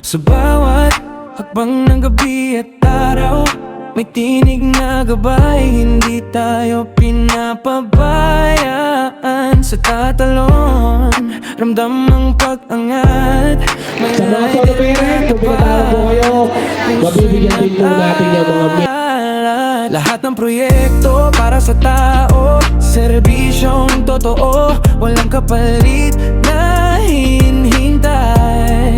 Sa bawat hakbang ng gabi at araw, may tinig na gabay, hindi tayo pinapabayaan. Sa tatalon, ramdam ang pag-angat. May Sa mga solo parent, kung pinatawag po kayo, mabibigyan din po natin yung mga lahat ng proyekto para sa tao, serbisyong totoo, walang kapalit na hinihintay.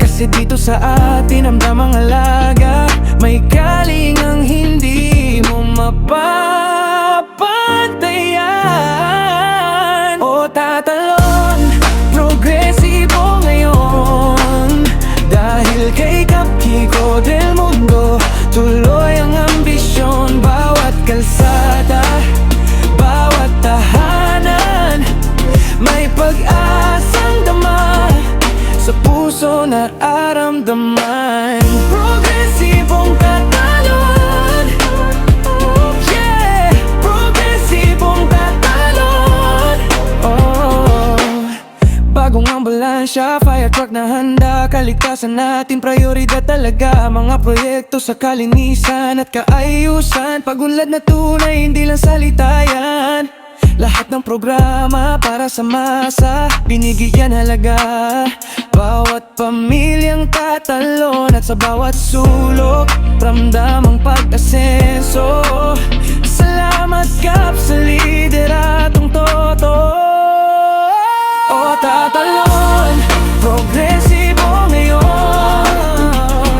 Kasi dito sa atin ang damang alaga, may kalingang hindi mo mapapantayan. O tatalon, progresibo ngayon, dahil kay Kap Kiko del Mundo, tuloy ang ambisyon. Bawat kalsada, bawat tahanan, may pag-asang dama, sa puso nararamdaman. Progresibong tatalon, yeah, progresibong tatalon. Oh, bagong ambulansya, fire truck na handa, kaligtasan natin prioridad talaga. Mga proyekto sa kalinisan at kaayusan, pagunlad na tunay, hindi lang salita yan. Lahat ng programa para sa masa, binigyan halaga. Bawat pamilyang tatalon, at sa bawat sulok, ramdam ang pag-asenso. Salamat Kap sa lideratong toto. O tatalon, progresibo ngayon,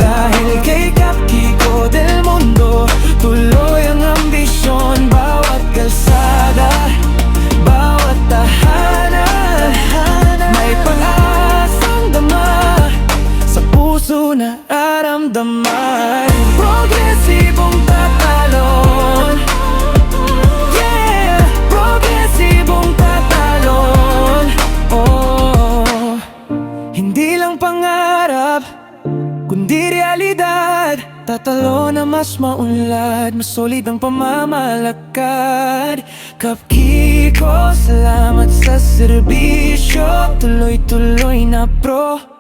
dahil kay Kap Kiko del Mundo, tuloy ang ambisyon. Bawat kalsada, bawat tahanan, may pag-asang dama, sa puso nararamdaman. Progresibong tatalon, yeah, progresibong tatalon. Oh, hindi lang pangarap, kundi realidad. Tatalo na mas maunlad, mas solid ang pamamalakad. Kap Kiko, salamat sa serbisyo, tuloy-tuloy na progreso.